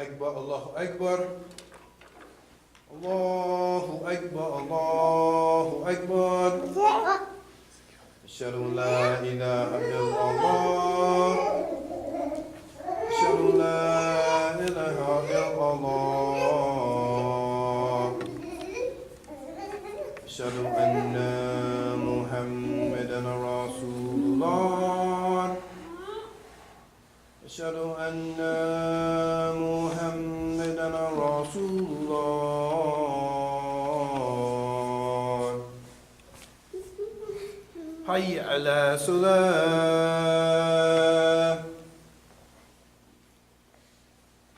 Akbar, Allahu Akbar. Allahu Akbar, Allahu Akbar. Asyhadu an la ilaha illallah. Asyhadu an la ilaha illallah. Asyhadu anna Muhammadan Rasulullah. Asyhadu anna Muhammadan Rasulullah. Hayya ala salah.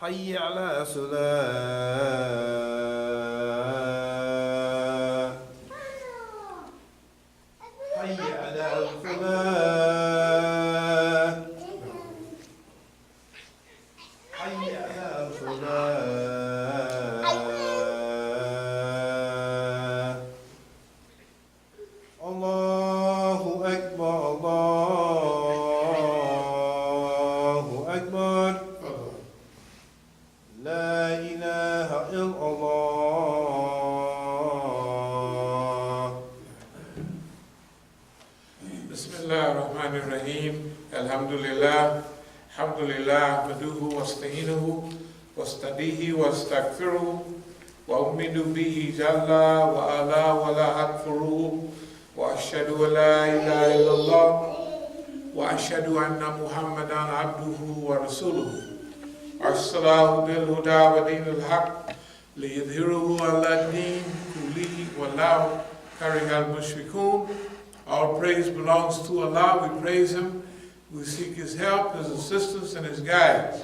Hayya ala salah. Hayya ala falah. Hayya ala falah. Allahu Akbar, Allahu Akbar. La ilaha illallah. Bismillahirrahmanirrahim. Alhamdulillah. Alhamdulillah. Maduhu wasta'inuhu wastadihi wastaghfiruhu wa umidu bihi jalla wa ala wa la akfuruhu wa ashhadu an la ilaha illallah wa ashhadu anna Muhammadan abduhu wa rasuluhu. Arsalahu bil huda wa dinil haq liyudhhirahu ala din kullihi wallahu karihal mushrikun. All praise belongs to Allah. We praise Him. We seek His help, His assistance, and His guidance.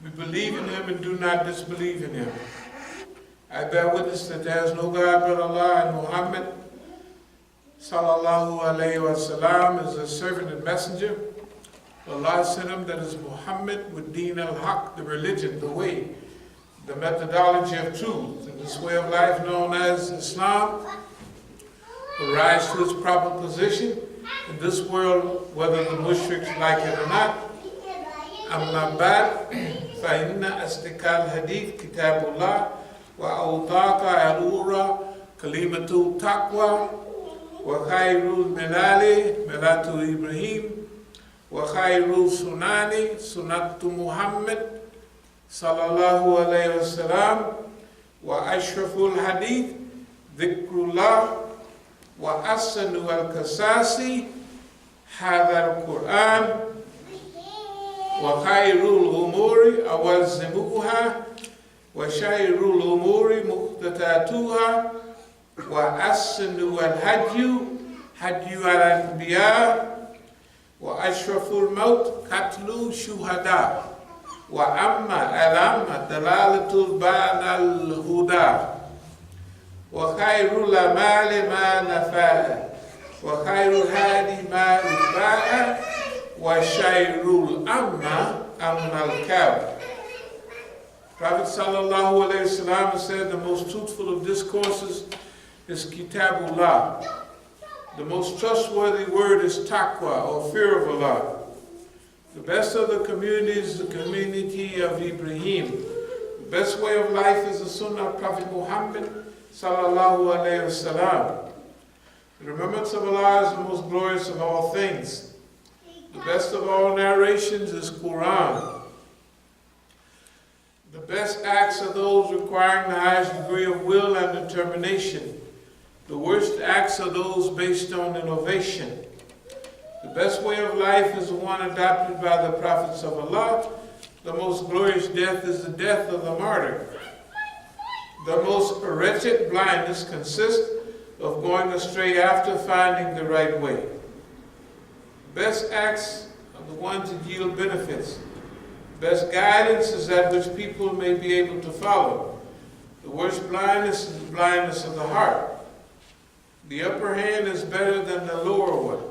We believe in Him and do not disbelieve in Him. I bear witness that there is no God but Allah, and Muhammad sallallahu alayhi wa sallam is a servant and messenger. Allah sent him, that is Muhammad, with Deen al-Haq, the religion, the way, the methodology of truth, and this way of life known as Islam will rise to its proper position in this world, whether the mushriks like it or not. Amma ba'd, fa inna asdiqal hadith kitabullah wa awtaqa al-ura kalimatu taqwa wa khayrul milali milatu Ibrahim wa khayrul sunani sunatu Muhammad sallallahu alayhi wa sallam wa ashraful hadith dhikrullah wa asanu al-kasasi hadha al-Quran wa khayrul umuri awazzimuha wa shayrul umuri muqtatatuha wa asanu al-hadyu hadyu al-anbiya wa ashraful maut katlu shuhada wa amma al-amma dalalatul ba'al huda wa khayrul amali ma nafa'a wa khayrul hadi ma utba'a wa shayrul amma al-kab. Prophet sallallahu alayhi wa sallam said the most truthful of discourses is Kitabullah. The most trustworthy word is taqwa, or fear of Allah. The best of the community is the community of Ibrahim. The best way of life is the sunnah of Prophet Muhammad sallallahu alayhi wa sallam. The remembrance of Allah is the most glorious of all things. The best of all narrations is Quran. The best acts are those requiring the highest degree of will and determination. The worst acts are those based on innovation. The best way of life is the one adopted by the prophets of Allah. The most glorious death is the death of the martyr. The most wretched blindness consists of going astray after finding the right way. Best acts are the ones that yield benefits. Best guidance is that which people may be able to follow. The worst blindness is the blindness of the heart. The upper hand is better than the lower one.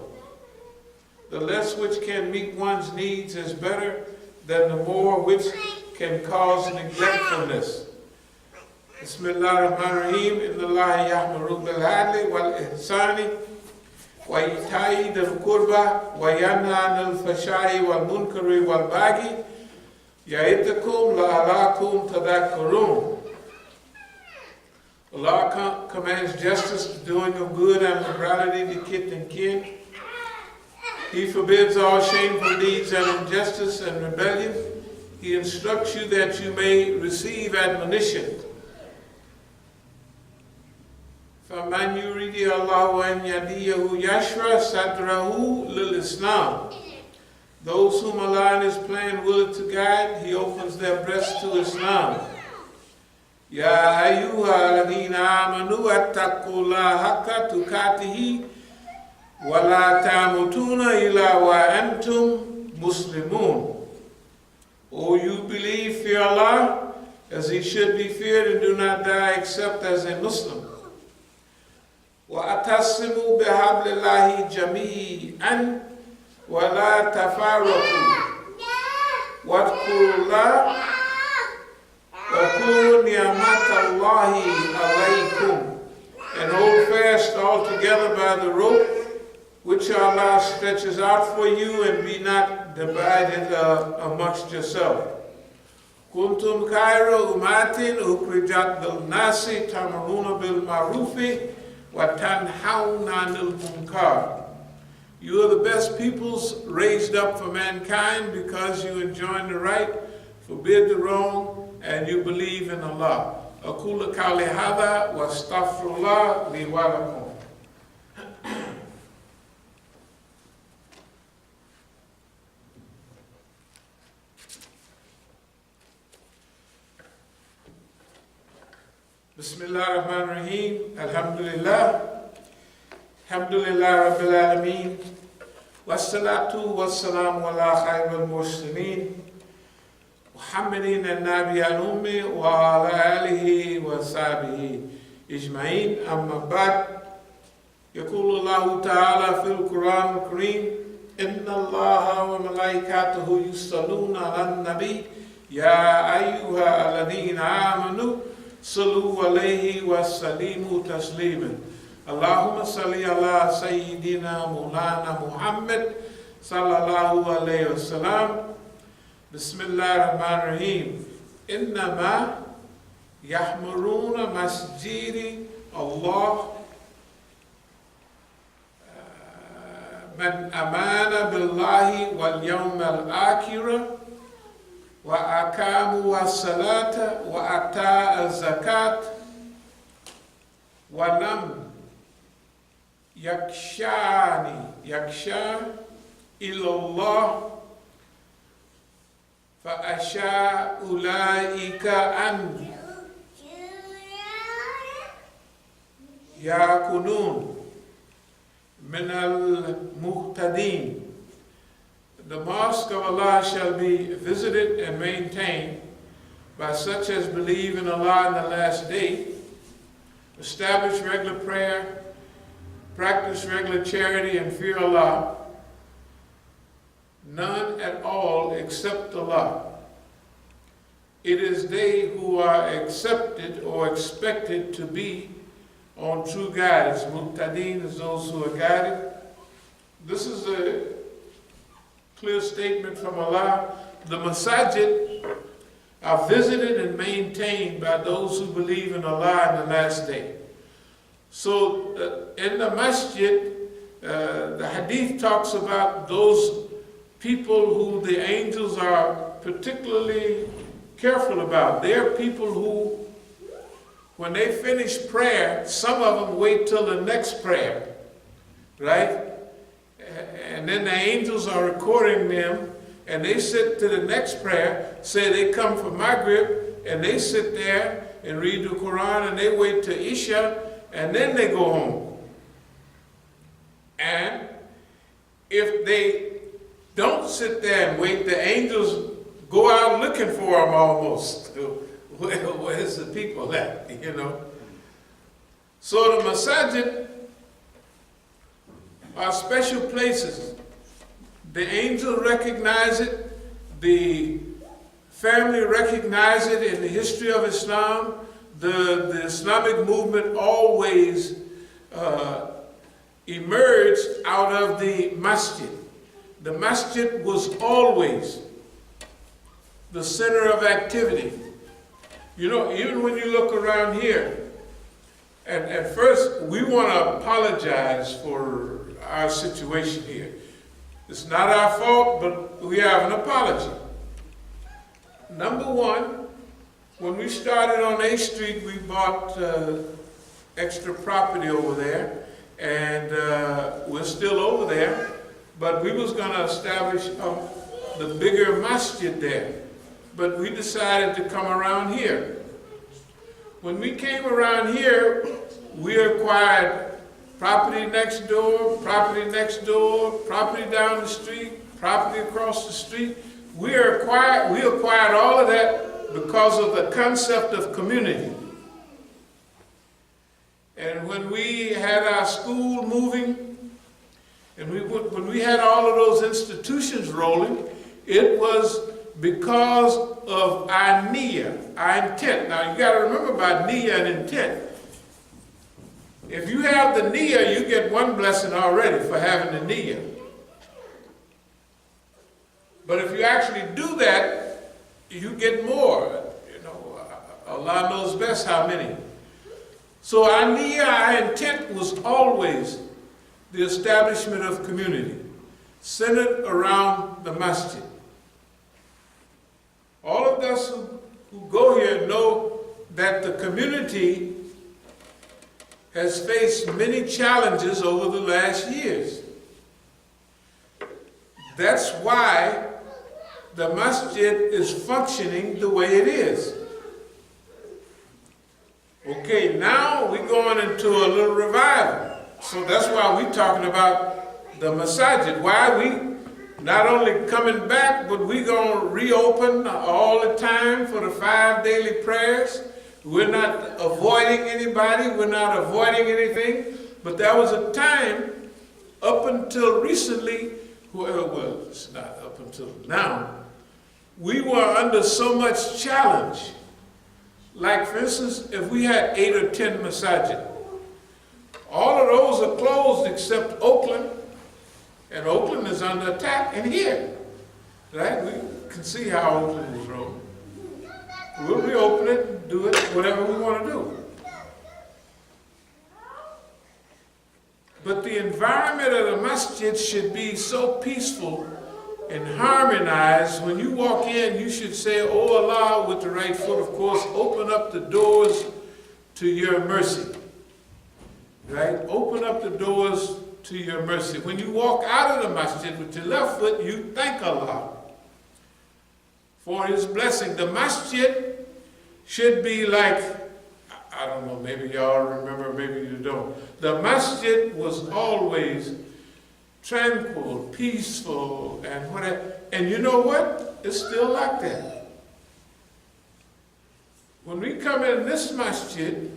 The less which can meet one's needs is better than the more which can cause neglectfulness. Bismillah ar-Rahman ar-Rahim. Inna Allah ya'muru bil-'adli wal-ihsani wa ita'i dhil qurba wa yanha 'anil fahsha'i wal-munkari wal-baghi Ya'itakum la'alakum tadakkarun. Allah commands justice, the doing of good, and liberality to kith and kin. He forbids all shameful deeds and injustice and rebellion. He instructs you that you may receive admonition. فَمَنْ يُرِيدِ اللَّهُ أَنْ يَهْدِيَهُ يَشْرَحْ صَدْرَهُ لِلْإِسْلَامِ. Those whom Allah in His plan will to guide, He opens their breasts to Islam. يَا أَيُّهَا الَّذِينَ آمَنُوا اتَّقُوا اللَّهَ حَقَّ تُقَاتِهِ وَلَا تَمُوتُونَ إِلَّا وَأَنْتُمْ مُسْلِمُونَ. O you believe, fear Allah as He should be feared, and do not die except as a Muslim. وَأَتَصِمُوا بِحَبْلِ اللَّهِ جَمِيعًا وَلَا تَفَرَّقُوا وَاذْكُرُوا اللَّهَ وَاذْكُرُوا نِعْمَةَ اللَّهِ عَلَيْكُمْ, and hold fast all together by the rope which Allah stretches out for you, and be not divided amongst yourself. كُنْتُمْ خَيْرَ أُمَّةٍ أُخْرِجَتْ لِلنَّاسِ تَأْمُرُونَ بِالْمَعْرُوفِ وَتَنْهَوْنَ عَنِ الْمُنكَرِ. You are the best peoples raised up for mankind, because you enjoin the right, forbid the wrong, and you believe in Allah. أقول قولي هذا واستغفر الله لي ولكم. Bismillah ar-Rahman ar-Rahim. Alhamdulillah. Alhamdulillah Rabbil Alameen. Wassalatu wassalamu ala khayril mursalin. Muhammadin al-Nabi al-Ummi wa ala alihi wa sahbihi ijma'in. Amma ba'd. Yaqulu Allahu ta'ala fil Quran al-Kareem. Inna Allaha wa malaikatahu yusalluna ala nabi. Ya ayyuha alladhina amanu sallu alayhi wa sallimu tasliman. Allahumma salli ala Sayyidina Maulana Muhammad sallallahu alayhi wa sallam. Bismillah ar-Rahman ar-Rahim. Innama yahmuruna masjidi Allah man amana billahi wal yawm al-akhirah wa aqamu as-salata wa ata az-zakat wa lam yaksha illallah fa asha ulaika an yakunun min al-muhtadin. The mosque of Allah shall be visited and maintained by such as believe in Allah in the last day, establish regular prayer, practice regular charity, and fear Allah. None at all except Allah. It is they who are accepted or expected to be on true guidance. Muqtadeen is those who are guided. This is a clear statement from Allah. The Masjid are visited and maintained by those who believe in Allah in the last day. So in the Masjid, the hadith talks about those people who the angels are particularly careful about. They are people who, when they finish prayer, some of them wait till the next prayer, right? And then the angels are recording them, and they sit to the next prayer. Say they come for Maghrib, and they sit there and read the Quran, and they wait till Isha, and then they go home. And if they don't sit there and wait, the angels go out looking for them almost. Where's the people at, you know? So the Masjid are special places. The angel recognize it, the family recognize it in the history of Islam. The Islamic movement always emerged out of the Masjid. The Masjid was always the center of activity. You know, even when you look around here, and at first we want to apologize for our situation here. It's not our fault, but we have an apology. Number one, when we started on A Street, we bought extra property over there, and we're still over there, but we was going to establish the bigger masjid there, but we decided to come around here. When we came around here, we acquired property next door, property next door, property down the street, property across the street. We acquired all of that because of the concept of community. And when we had our school moving, and when we had all of those institutions rolling, it was because of our niyyah, our intent. Now you got to remember about niyyah and intent. If you have the niyyah, you get one blessing already for having the niyyah. But if you actually do that, you get more. You know, Allah knows best how many. So our niyyah, our intent was always the establishment of community, centered around the masjid. All of us who go here know that the community has faced many challenges over the last years. That's why the masjid is functioning the way it is. Okay, now we're going into a little revival. So that's why we're talking about the masajid. Why we not only coming back, but we're going to reopen all the time for the 5 daily prayers. We're not avoiding anybody. We're not avoiding anything. But there was a time up until recently, well, it's not up until now, we were under so much challenge. Like, for instance, if we had 8 or 10 masajid, all of those are closed except Oakland, and Oakland is under attack, and here, right? We can see how Oakland is rolling. We'll reopen it and do it, whatever we want to do. But the environment of the masjid should be so peaceful and harmonized. When you walk in, you should say, "Oh Allah," with the right foot, of course, open up the doors to your mercy. Right? Open up the doors to your mercy. When you walk out of the masjid with your left foot, you thank Allah for His blessing. The masjid should be like, I don't know, maybe y'all remember, maybe you don't. The masjid was always tranquil, peaceful, and whatever. And you know what? It's still like that. When we come in this masjid,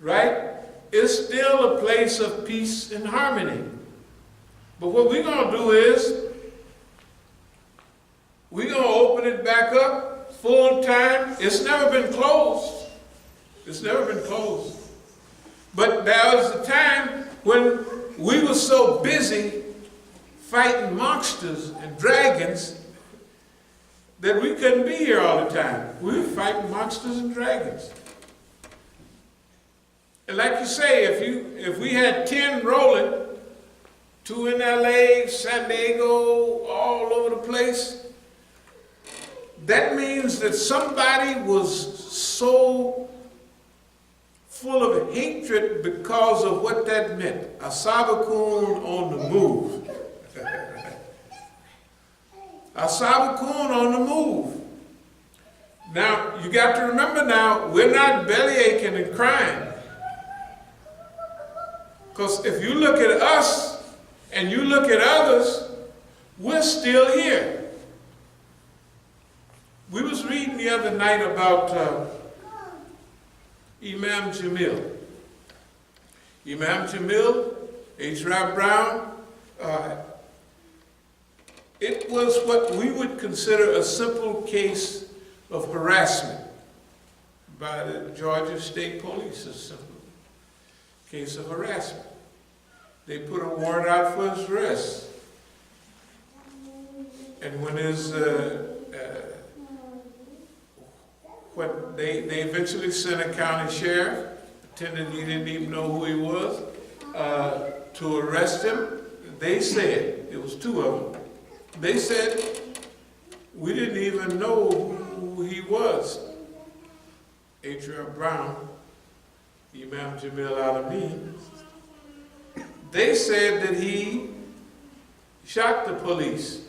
right, it's still a place of peace and harmony. But what we're going to do is, we're going to open it back up full time. It's never been closed. It's never been closed. But there was a time when we were so busy fighting monsters and dragons that we couldn't be here all the time. We were fighting monsters and dragons. And like you say, if we had 10 rolling, 2 in LA, San Diego, all over the place, that means that somebody was so full of hatred because of what that meant. As-Sabiqun on the move. As-Sabiqun on the move. Now, you got to remember now, we're not belly aching and crying. Because if you look at us and you look at others, we're still here. We was reading the other night about Imam Jamil. Imam Jamil, H. Rap Brown, it was what we would consider a simple case of harassment by the Georgia State Police, a simple case of harassment. They put a warrant out for his arrest. And when his when they eventually sent a county sheriff, pretended he didn't even know who he was, to arrest him. They said, it was two of them, they said, we didn't even know who he was. H.R. Brown, Imam Jamil al-Amin, they said that he shot the police.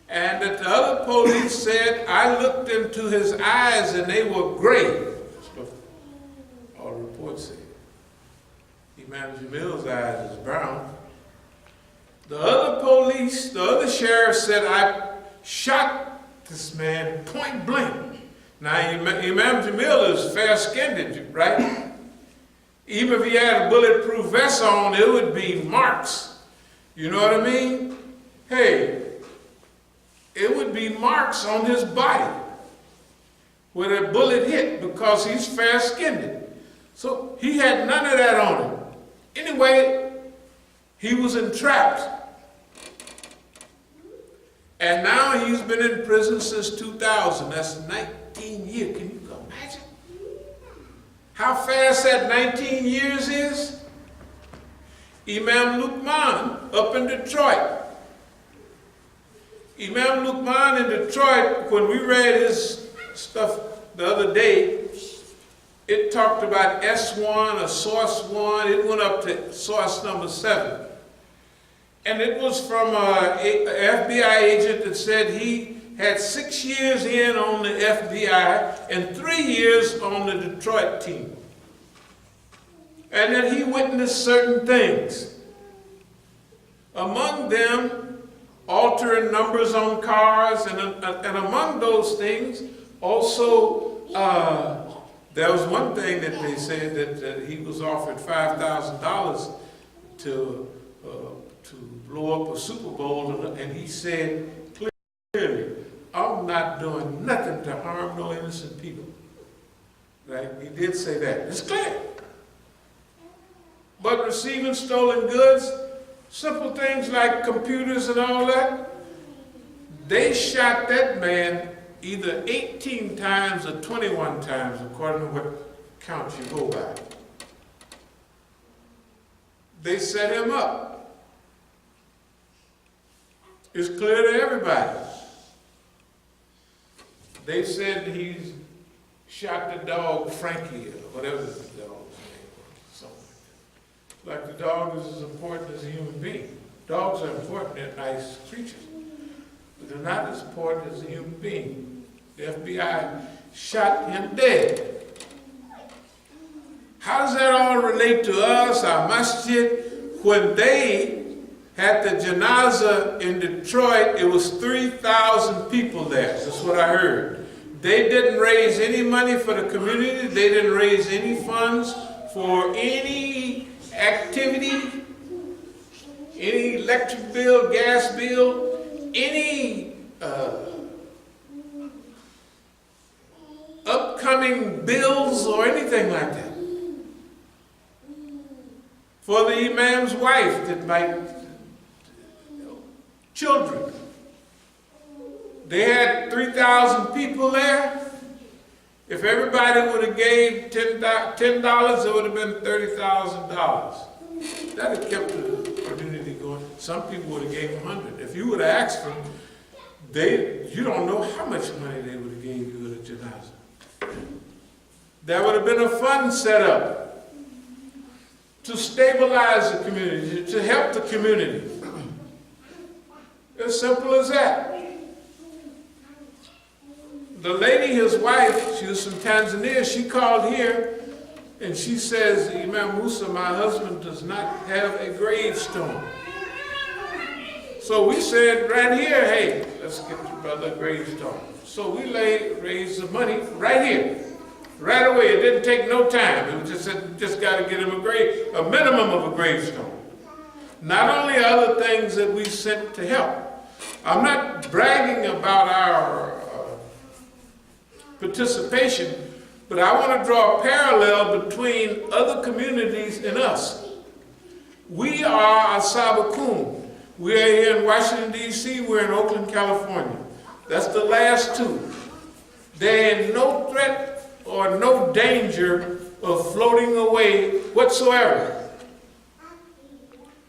And that the other police said, I looked into his eyes and they were gray. That's what all the reports say. Imam Jamil's eyes is brown. The other sheriff said, I shot this man point blank. Now, Imam Jamil is fair-skinned, right? Even if he had a bulletproof vest on, it would be marks. You know what I mean? Hey, it would be marks on his body where that bullet hit because he's fair-skinned. So he had none of that on him. Anyway, he was entrapped. And now he's been in prison since 2000. That's 19 years. Can you imagine how fast that 19 years is? Imam Luqman up in Detroit. Imam Luqman in Detroit, when we read his stuff the other day, it talked about S1 or source 1. It went up to source number 7. And it was from an FBI agent that said he had 6 years in on the FBI and 3 years on the Detroit team. And that he witnessed certain things. Among them, altering numbers on cars, and among those things, also, there was one thing that they said that he was offered $5,000 to blow up a Super Bowl, and he said clearly, I'm not doing nothing to harm no innocent people. Right? He did say that. It's clear. But receiving stolen goods, simple things like computers and all that, they shot that man either 18 times or 21 times, according to what count you go by. They set him up. It's clear to everybody. They said he shot the dog Frankie, or whatever the dog's name was, something like that. Like the dog is as important as a human being. Dogs are important, they're nice creatures, but they're not as important as a human being. The FBI shot him dead. How does that all relate to us, our masjid? When they had the janazah in Detroit, it was 3,000 people there. That's what I heard. They didn't raise any money for the community. They didn't raise any funds for any activity, any electric bill, gas bill, any upcoming bills or anything like that. For the imam's wife that might, children. They had 3,000 people there. If everybody would have gave $10, it would have been $30,000. That would have kept the community going. Some people would have gave 100. If you would have asked them, you don't know how much money they would have gave you at a janazah. There would have been a fund set up to stabilize the community, to help the community. As simple as that. The lady, his wife, she was from Tanzania, she called here and she says, Imam Musa, my husband does not have a gravestone. So we said right here, hey, let's get your brother a gravestone. So we raised the money right here. Right away, it didn't take no time. It was just got to get him a minimum of a gravestone. Not only other things that we sent to help. I'm not bragging about our participation, but I want to draw a parallel between other communities and us. We are As-Sabiqun. We are here in Washington, D.C. We're in Oakland, California. That's the last two. There ain't no threat or no danger of floating away whatsoever.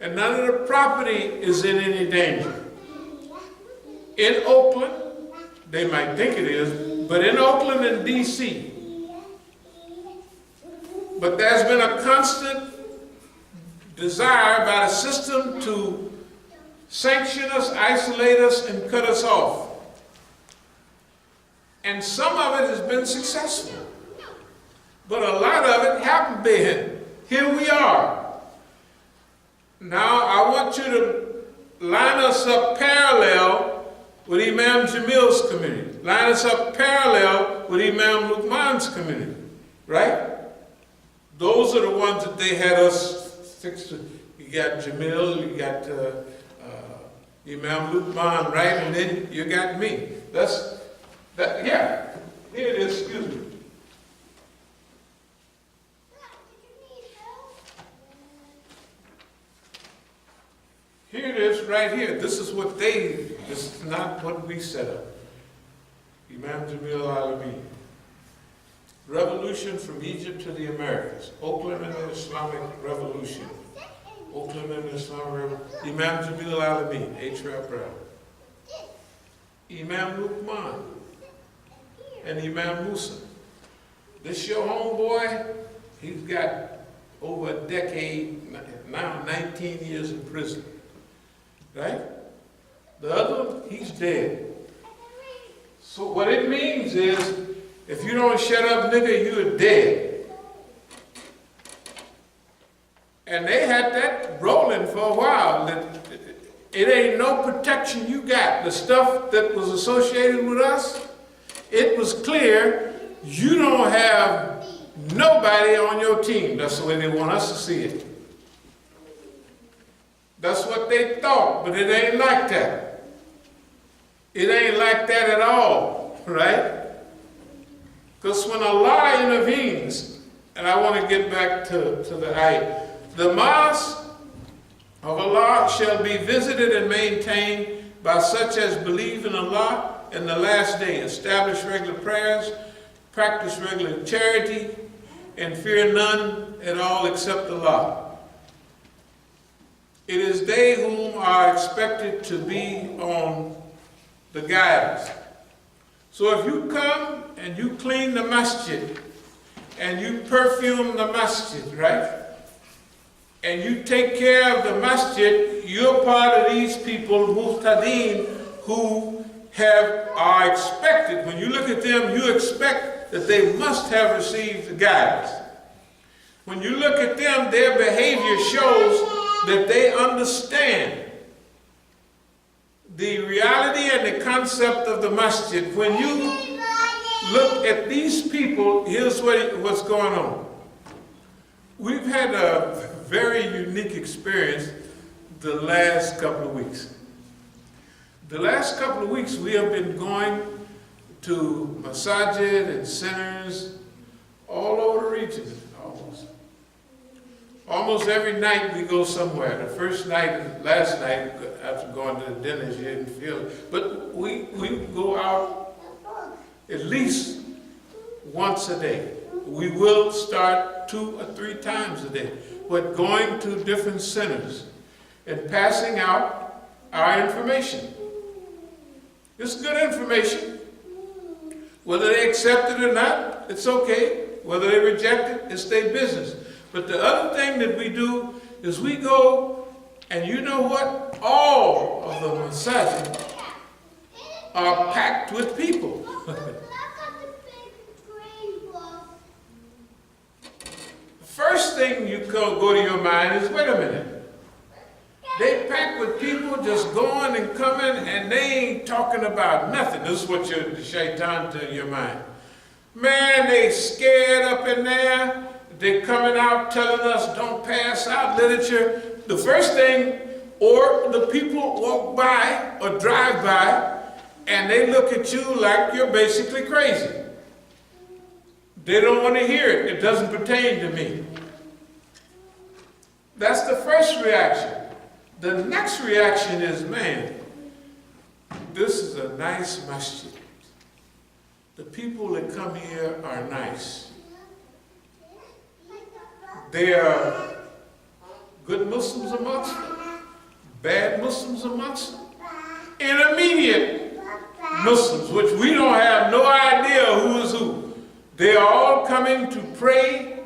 And none of the property is in any danger. In Oakland, they might think it is, but in Oakland and D.C., but there's been a constant desire by the system to sanction us, isolate us, and cut us off. And some of it has been successful, but a lot of it haven't been. Here we are. Now I want you to line us up parallel with Imam Jamil's community. Line us up parallel with Imam Luqman's community, right? Those are the ones that they had us fixed to. You got Jamil, you got Imam Luqman, right? And then you got me. Yeah, here it is, excuse me. Here it is right here. This is this is not what we set up. Imam Jamil Alameen. Revolution from Egypt to the Americas. Oakland and the Islamic Revolution. Oakland and the Islamic Revolution. Imam Jamil Alameen, H.R. Brown. Imam Luqman and Imam Musa. This your homeboy, he's got over a decade, now 19 years in prison. Right? The other one, he's dead. So what it means is, if you don't shut up, nigga, you're dead. And they had that rolling for a while. It ain't no protection you got. The stuff that was associated with us, it was clear you don't have nobody on your team. That's the way they want us to see it. That's what they thought, but it ain't like that. It ain't like that at all, right? Because when Allah intervenes, and I want to get back to the ayah, the mosque of Allah shall be visited and maintained by such as believe in Allah in the last day, establish regular prayers, practice regular charity, and fear none at all except Allah. It is they whom are expected to be on the guidance. So if you come and you clean the masjid, and you perfume the masjid, right? And you take care of the masjid, you're part of these people, muhtadeen, who are expected. When you look at them, you expect that they must have received the guidance. When you look at them, their behavior shows that they understand the reality and the concept of the masjid. When you look at these people, here's what's going on. We've had a very unique experience the last couple of weeks. The last couple of weeks we have been going to Masjid and centers all over the region, almost every night we go somewhere. The first night, last night, after going to the dinners, you didn't feel it. But we go out at least once a day. We will start 2 or 3 times a day, but going to different centers and passing out our information. It's good information. Whether they accept it or not, it's okay. Whether they reject it, it's their business. But the other thing that we do is we go, and you know what? All of the masajid are packed with people. First thing you go to your mind is, wait a minute. They packed with people just going and coming, and they ain't talking about nothing. This is what the shaitan tell your mind. Man, they scared up in there. They're coming out telling us don't pass out literature. The first thing, or the people walk by or drive by and they look at you like you're basically crazy. They don't want to hear it. It doesn't pertain to me. That's the first reaction. The next reaction is, man, this is a nice masjid. the people that come here are nice. There are good Muslims amongst them, bad Muslims amongst them, intermediate Muslims, which we don't have no idea who is who. They are all coming to pray.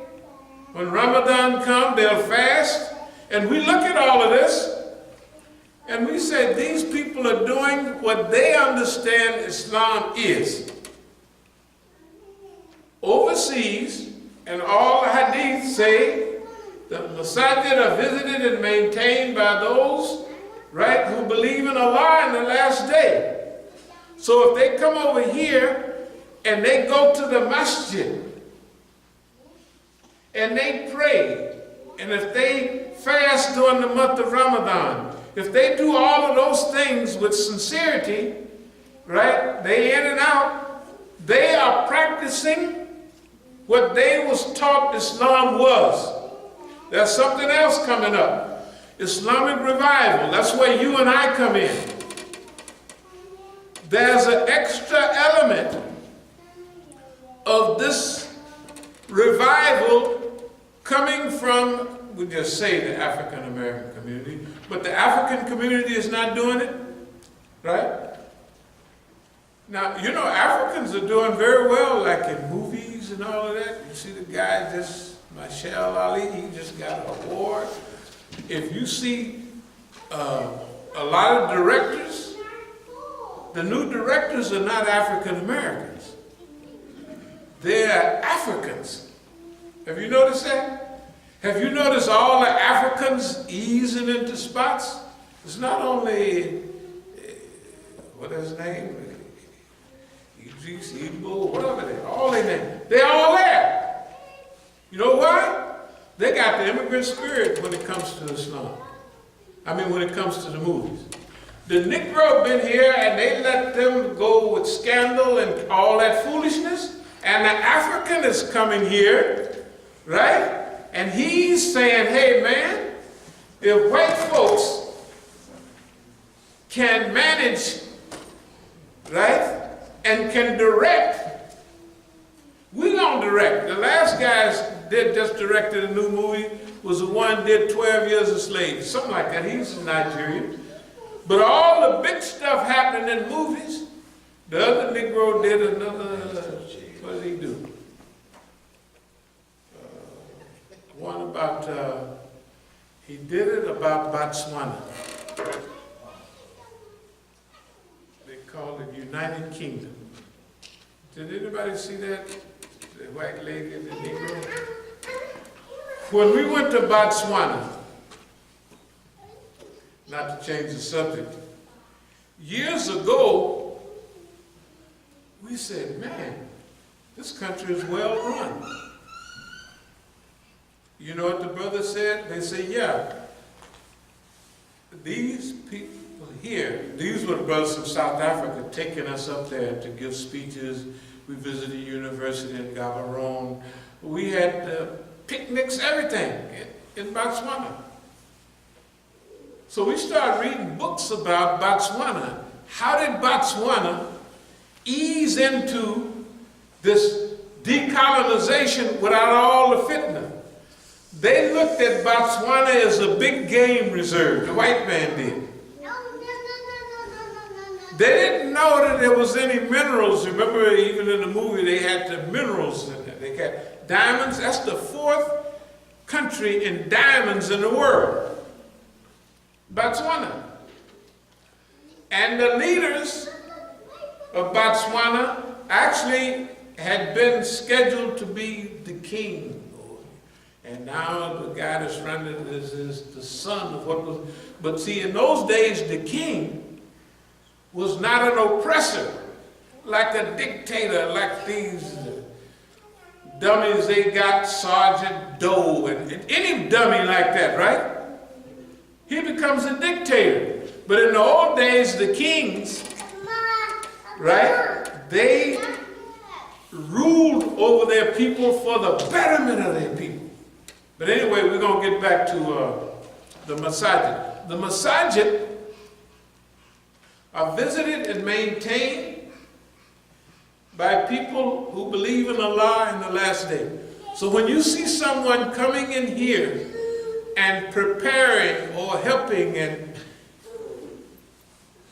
When Ramadan comes, they'll fast. And we look at all of this, and we say these people are doing what they understand Islam is. Overseas, and all the hadiths say, the Masjid are visited and maintained by those, right, who believe in Allah in the last day. So if they come over here and they go to the Masjid and they pray, and if they fast during the month of Ramadan, if they do all of those things with sincerity, right, they in and out, they are practicing what they was taught Islam was. There's something else coming up. Islamic revival. That's where you and I come in. There's an extra element of this revival coming from, we just say the African American community, but the African community is not doing it, right? Now, you know, Africans are doing very well, like in movies and all of that. You see the guy just, Marshall Ali, he just got an award. If you see a lot of directors, the new directors are not African Americans. They're Africans. Have you noticed that? Have you noticed all the Africans easing into spots? It's not only, what is his name? Idris, Igbo, whatever they are, all their names. They're all there. You know why? They got the immigrant spirit when it comes to Islam. I mean, when it comes to the movies. The Negro been here and they let them go with scandal and all that foolishness. And the African is coming here, right? And he's saying, hey man, if white folks can manage, right, and can direct, we gonna direct. The last guys did just directed a new movie, was the one did 12 Years a Slave, something like that. He's Nigerian. But all the big stuff happening in movies, the other Negro did another, what did he do? One about, he did it about Botswana. They called it United Kingdom. Did anybody see that? The white lady and the Negro? When we went to Botswana, not to change the subject, years ago, we said, man, this country is well run. You know what the brother said? They say, yeah, these people here, these were the brothers from South Africa taking us up there to give speeches. We visited a university in Gaborone. We had picnics, everything in Botswana. So we started reading books about Botswana. How did Botswana ease into this decolonization without all the fitna? They looked at Botswana as a big game reserve, the white man did. They didn't know that there was any minerals. Remember, even in the movie, they had the minerals in there. They got diamonds. That's the 4th country in diamonds in the world. Botswana. And the leaders of Botswana actually had been scheduled to be the king. And now the guy that's running it is the son of what was. But see, in those days, the king was not an oppressor, like a dictator, like these dummies they got, Sergeant Doe, and any dummy like that, right? He becomes a dictator. But in the old days, the kings, right, they ruled over their people for the betterment of their people. But anyway, we're going to get back to the Masjid. The Masjid are visited and maintained by people who believe in Allah in the last day. So when you see someone coming in here and preparing or helping and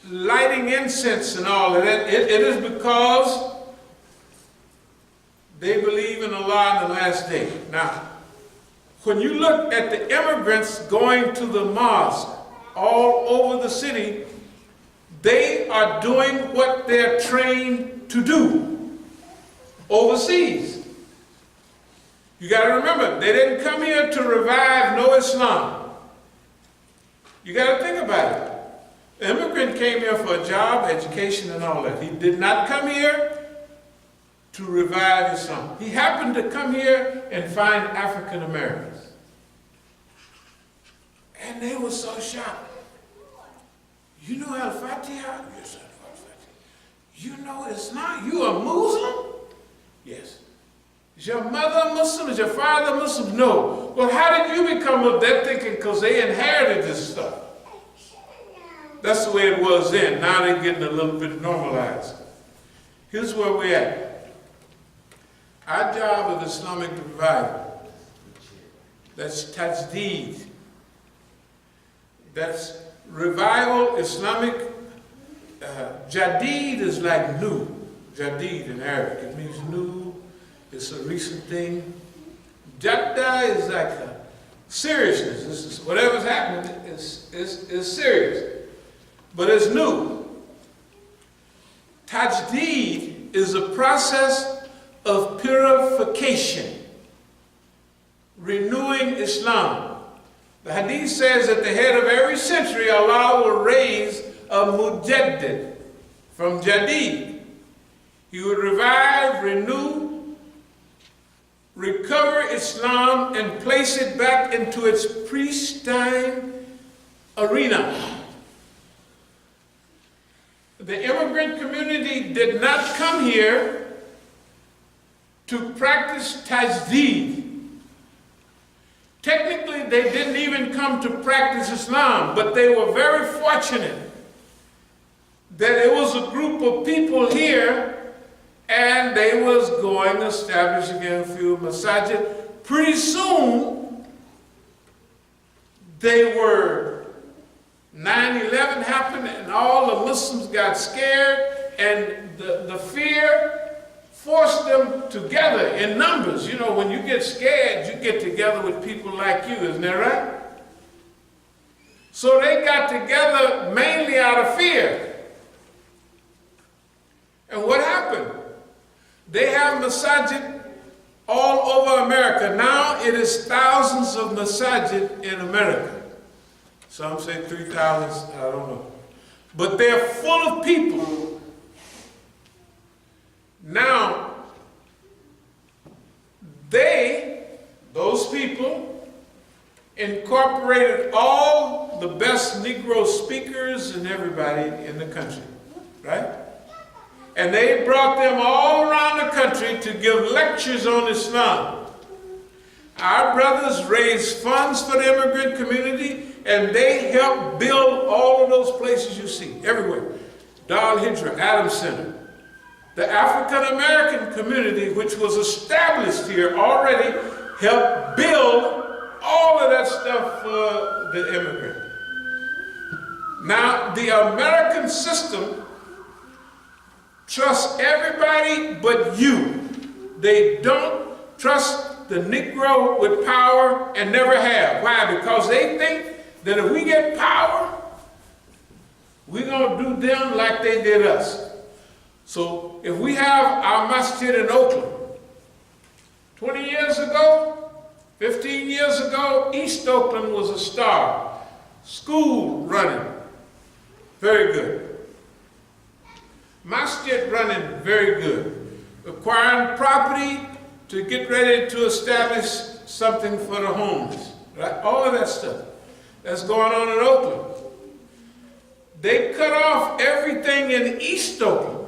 lighting incense and all of that, it is because they believe in Allah in the last day. Now, when you look at the immigrants going to the mosque all over the city, they are doing what they're trained to do overseas. You got to remember, they didn't come here to revive no Islam. You got to think about it. The immigrant came here for a job, education, and all that. He did not come here to revive Islam. He happened to come here and find African Americans. And they were so shocked. You know al-Faqih? Yes, I know al-Faqih. You know Islam? You a Muslim? Yes. Is your mother Muslim? Is your father Muslim? No. Well, how did you become Muslim? They're thinking because they inherited this stuff. That's the way it was then. Now they're getting a little bit normalized. Here's where we're at. Our job of Islamic revival, that's tajdeed. That's revival, Islamic. Jadid is like new. Jadid in Arabic, it means new. It's a recent thing. Jadda is like a seriousness. This is, whatever's happening is serious. But it's new. Tajdeed is a process of purification, renewing Islam. The hadith says at the head of every century, Allah will raise a mujaddid from jadid. He would revive, renew, recover Islam, and place it back into its pristine arena. The immigrant community did not come here to practice tajdeed. Technically, they didn't even come to practice Islam, but they were very fortunate that it was a group of people here and they was going to establish again a few masajid. Pretty soon, they were 9/11 happened and all the Muslims got scared, and the fear forced them together in numbers. You know, when you get scared, you get together with people like you, isn't that right? So they got together mainly out of fear. And what happened? They have masajid all over America. Now it is thousands of masajid in America. Some say 3,000, I don't know. But they're full of people. Now, those people, incorporated all the best Negro speakers and everybody in the country, right? And they brought them all around the country to give lectures on Islam. Our brothers raised funds for the immigrant community, and they helped build all of those places you see, everywhere. Dar al-Hijra, Adams Center. The African American community, which was established here already, helped build all of that stuff for the immigrant. Now, the American system trusts everybody but you. They don't trust the Negro with power and never have. Why? Because they think that if we get power, we're going to do them like they did us. So if we have our masjid in Oakland, 20 years ago, 15 years ago, East Oakland was a star. School running, very good. Masjid running, very good. Acquiring property to get ready to establish something for the homeless. Right? All of that stuff that's going on in Oakland. They cut off everything in East Oakland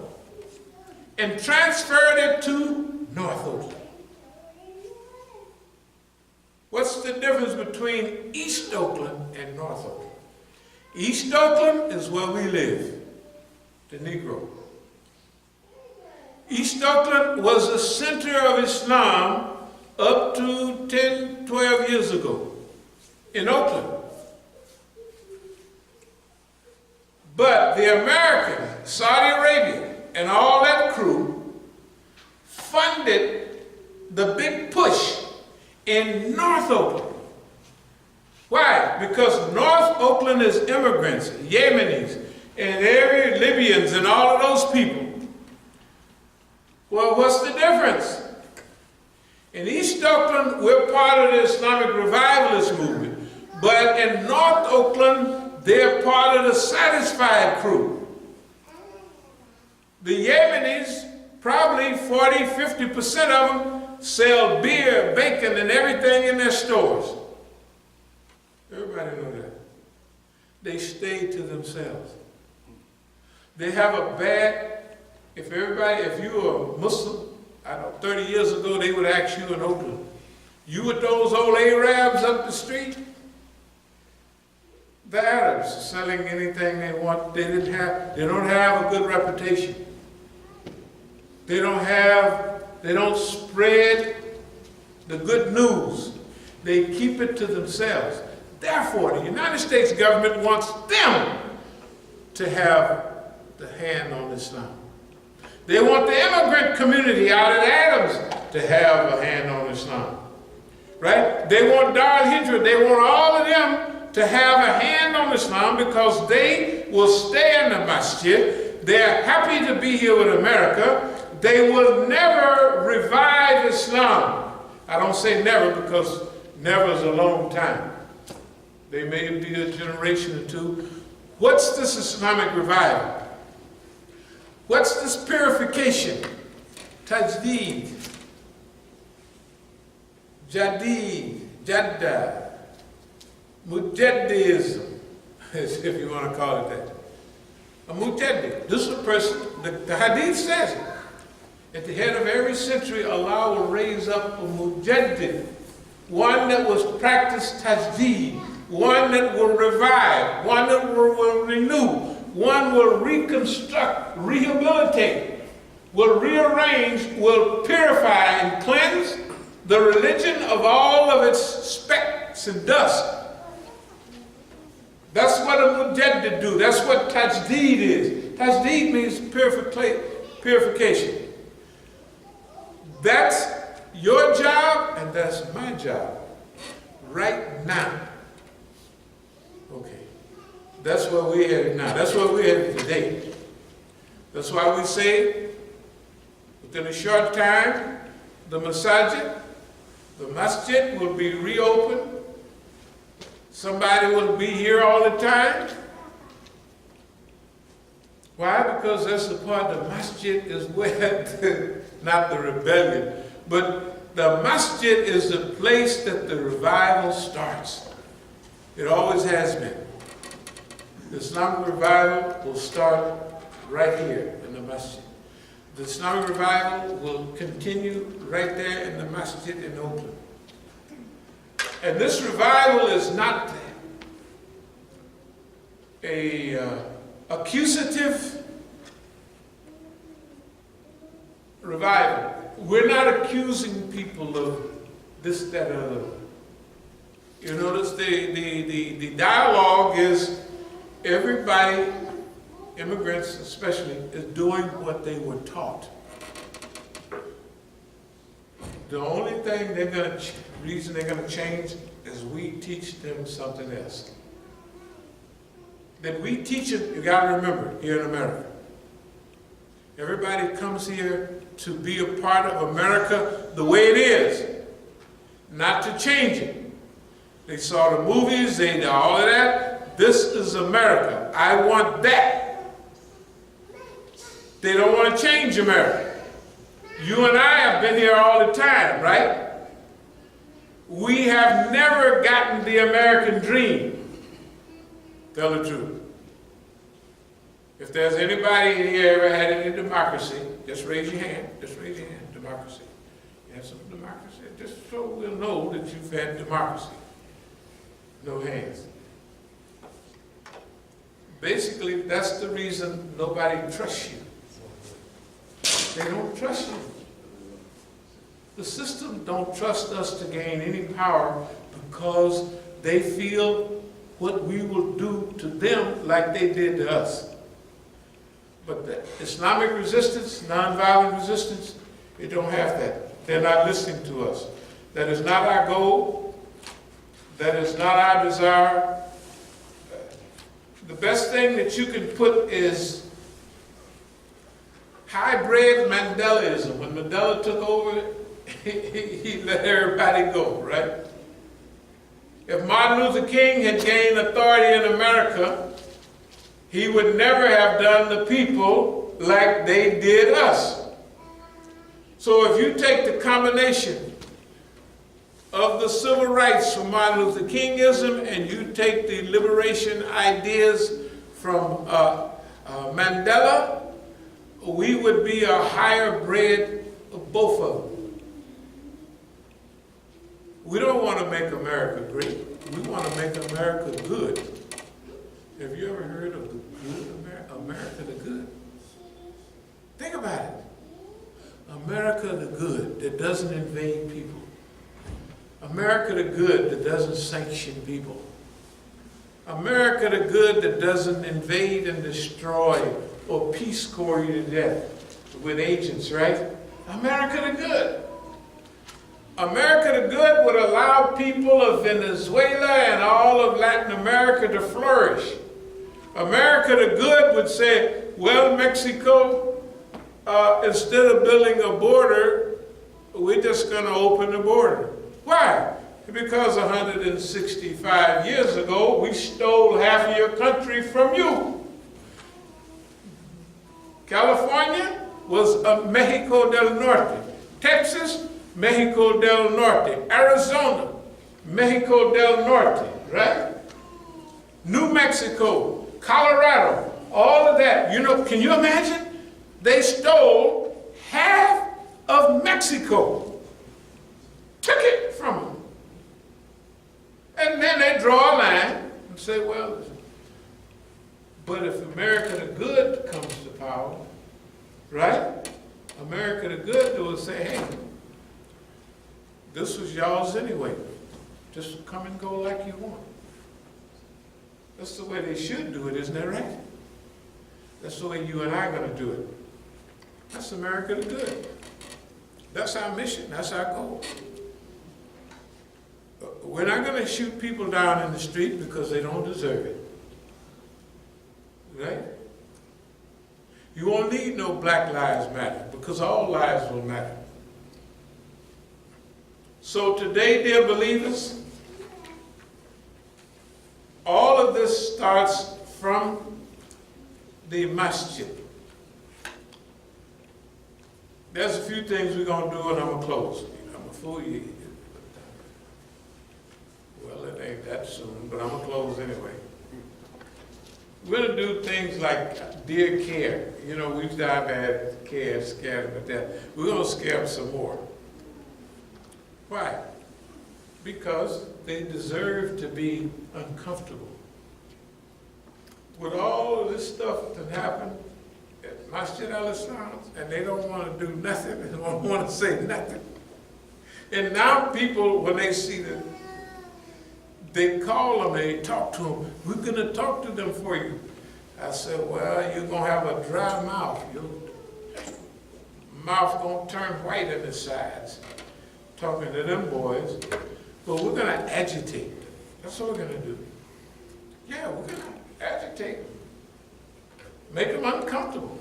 and transferred it to North Oakland. What's the difference between East Oakland and North Oakland? East Oakland is where we live, the Negro. East Oakland was the center of Islam up to 10, 12 years ago in Oakland. But the American, Saudi Arabia, and all that crew funded the big push in North Oakland. Why? Because North Oakland is immigrants, Yemenis, and every Libyans and all of those people. Well, what's the difference? In East Oakland, we're part of the Islamic revivalist movement. But in North Oakland, they're part of the satisfied crew. The Yemenis, probably 40, 50% of them sell beer, bacon, and everything in their stores. Everybody know that. They stay to themselves. They have a bad, if you were a Muslim, I know 30 years ago they would ask you in Oakland, you with those old Arabs up the street? The Arabs selling anything they want. They don't have a good reputation. They don't spread the good news. They keep it to themselves. Therefore, the United States government wants them to have the hand on Islam. They want the immigrant community out at Adams to have a hand on Islam. Right? They want Dar al-Hijra, they want all of them to have a hand on Islam because they will stay in the Masjid. They're happy to be here with America. They will never revive Islam. I don't say never because never is a long time. They may be a generation or two. What's this Islamic revival? What's this purification? Tajdeed, Jadid, Jadda, Mujaddidism, if you want to call it that. A Mujaddid. This is a person, the Hadith says it. At the head of every century, Allah will raise up a Mujaddid, one that was practiced Tajdeed, one that will revive, one that will renew, one will reconstruct, rehabilitate, will rearrange, will purify and cleanse the religion of all of its specks and dust. That's what a mujaddid do. That's what tajdeed is. Tajdeed means purification. That's your job and that's my job right now. Okay. That's where we're headed now. That's where we're headed today. That's why we say within a short time, the masjid will be reopened. Somebody will be here all the time. Why? Because that's the part, the masjid is where, not the rebellion, but the masjid is the place that the revival starts. It always has been. The Islamic revival will start right here in the masjid. The Islamic revival will continue right there in the masjid in Oakland. And this revival is not a accusative revival. We're not accusing people of this, that, or other. You notice the dialogue is everybody, immigrants especially, is doing what they were taught. The only thing reason they're going to change is we teach them something else. That we teach it, you got to remember, here in America. Everybody comes here to be a part of America the way it is, not to change it. They saw the movies, they did all of that. This is America. I want that. They don't want to change America. You and I have been here all the time, right? We have never gotten the American dream. Tell the truth. If there's anybody in here ever had any democracy, just raise your hand. Just raise your hand. Democracy. You have some democracy? Just so we'll know that you've had democracy. No hands. Basically, that's the reason nobody trusts you. They don't trust you. The system don't trust us to gain any power because they feel what we will do to them like they did to us. But the Islamic resistance, nonviolent resistance, they don't have that. They're not listening to us. That is not our goal. That is not our desire. The best thing that you can put is hybrid Mandelaism. When Mandela took over, he let everybody go, right? If Martin Luther King had gained authority in America, he would never have done the people like they did us. So if you take the combination of the civil rights from Martin Luther Kingism and you take the liberation ideas from Mandela, we would be a higher bred of both of them. We don't want to make America great. We want to make America good. Have you ever heard of the good America the good? Think about it. America the good that doesn't invade people. America the good that doesn't sanction people. America the good that doesn't invade and destroy or Peace Corps you to death with agents, right? America the good. America the good would allow people of Venezuela and all of Latin America to flourish. America the good would say, well, Mexico, instead of building a border, we're just going to open the border. Why? Because 165 years ago, we stole half of your country from you. California was Mexico del Norte. Texas, Mexico del Norte. Arizona, Mexico del Norte, right? New Mexico, Colorado, all of that. You know, can you imagine? They stole half of Mexico. Took it from them. And then they draw a line and say, well, but if America the good comes to power, right? America the good will say, hey, this was y'all's anyway. Just come and go like you want. That's the way they should do it, isn't that right? That's the way you and I are going to do it. That's America the good. That's our mission. That's our goal. We're not going to shoot people down in the street because they don't deserve it. Right? You won't need no Black Lives Matter because all lives will matter. So today, dear believers, all of this starts from the Masjid. There's a few things we're going to do and I'm going to close. I'm going to fool you. Well, it ain't that soon, but I'm going to close anyway. We're going to do things like dear care. You know, we die bad care, scared them to death. We're going to scare them some more. Why? Because they deserve to be uncomfortable. With all of this stuff that happened at Masjid al-Islam, and they don't want to do nothing, they don't want to say nothing. And now people, when they see them, they call them and they talk to them. We're going to talk to them for you. I said, well, you're going to have a dry mouth. Your mouth going to turn white in the sides. Talking to them boys. But we're going to agitate them. That's what we're going to do. Yeah, we're going to agitate them. Make them uncomfortable.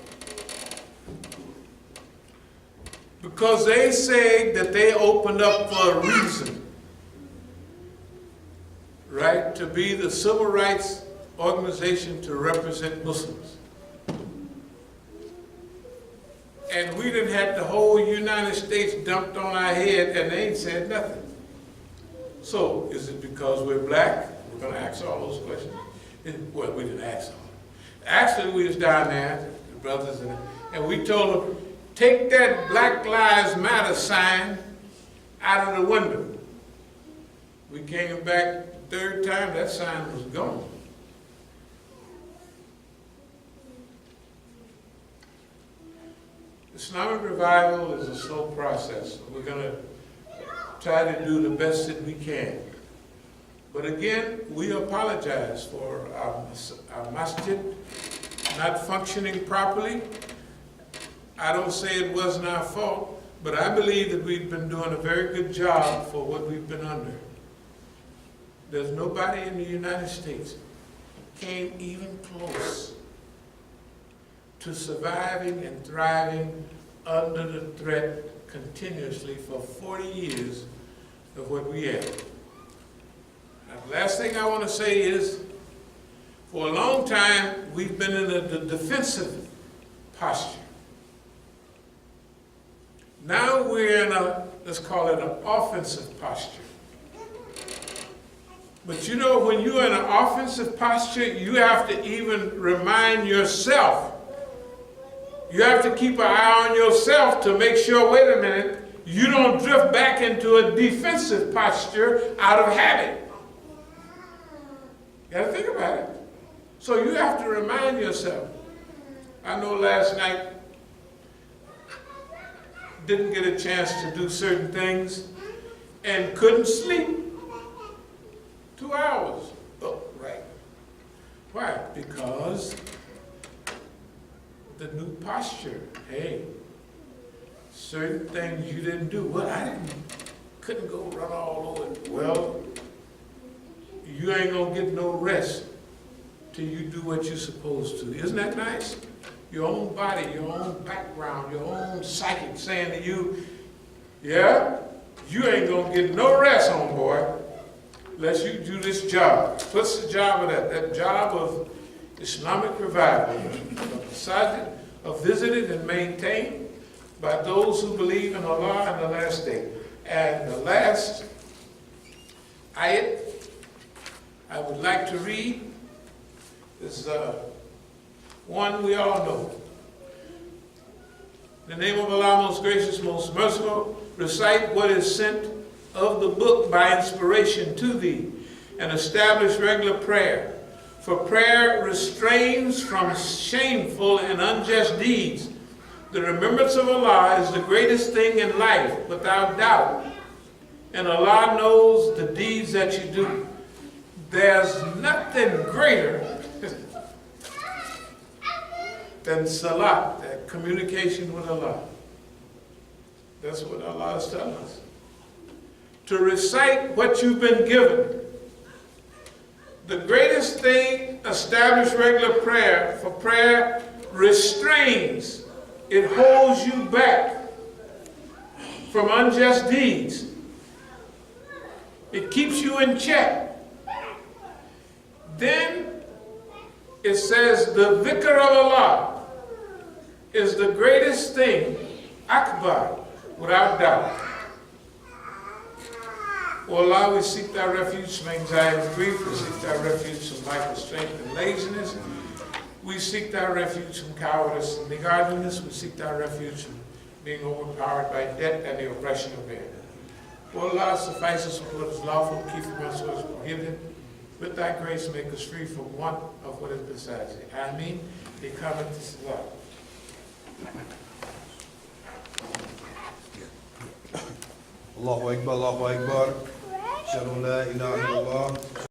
Because they say that they opened up for a reason. Right, to be the civil rights organization to represent Muslims. And we done had the whole United States dumped on our head and they ain't said nothing. So, is it because we're black? We're going to ask all those questions. Well, we didn't ask all. Actually, we was down there, the brothers, and we told them, take that Black Lives Matter sign out of the window. We came back the third time, that sign was gone. Islamic revival is a slow process. We're going to try to do the best that we can. But again, we apologize for our masjid not functioning properly. I don't say it wasn't our fault, but I believe that we've been doing a very good job for what we've been under. There's nobody in the United States who came even close to surviving and thriving under the threat continuously for 40 years of what we have. Now, the last thing I want to say is, for a long time, we've been in the defensive posture. Now we're in let's call it an offensive posture. But you know, when you're in an offensive posture, you have to even remind yourself. You have to keep an eye on yourself to make sure, wait a minute, you don't drift back into a defensive posture out of habit. You got to think about it. So you have to remind yourself. I know last night, didn't get a chance to do certain things and couldn't sleep. 2 hours. Oh, right. Why? Because the new posture. Hey, certain things you didn't do. Well, couldn't go run all over it. Well, you ain't gonna get no rest till you do what you're supposed to. Isn't that nice? Your own body, your own background, your own psychic saying to you, yeah, you ain't gonna get no rest, homeboy, unless you do this job. What's the job of that? That job of Islamic revival, visited and maintained by those who believe in Allah and the last day. And the last ayat I would like to read is one we all know. In the name of Allah, most gracious, most merciful, recite what is sent of the book by inspiration to thee, and establish regular prayer. For prayer restrains from shameful and unjust deeds. The remembrance of Allah is the greatest thing in life, without doubt. And Allah knows the deeds that you do. There's nothing greater than salat, that communication with Allah. That's what Allah is telling us. To recite what you've been given. The greatest thing, establish regular prayer, for prayer restrains. It holds you back from unjust deeds. It keeps you in check. Then it says the dhikr of Allah is the greatest thing, akbar, without doubt. O Allah, we seek thy refuge from anxiety and grief. We seek thy refuge from lack of strength and laziness. We seek thy refuge from cowardice and niggardliness. We seek thy refuge from being overpowered by debt and the oppression of man. O Allah, suffice us with what is lawful, keep from us what is prohibited. With thy grace, make us free from want of what is besides thee. Ameen. Ikamat as-salat. Allahu Akbar, Allahu Akbar. Ashhadu an la ilaha illallah.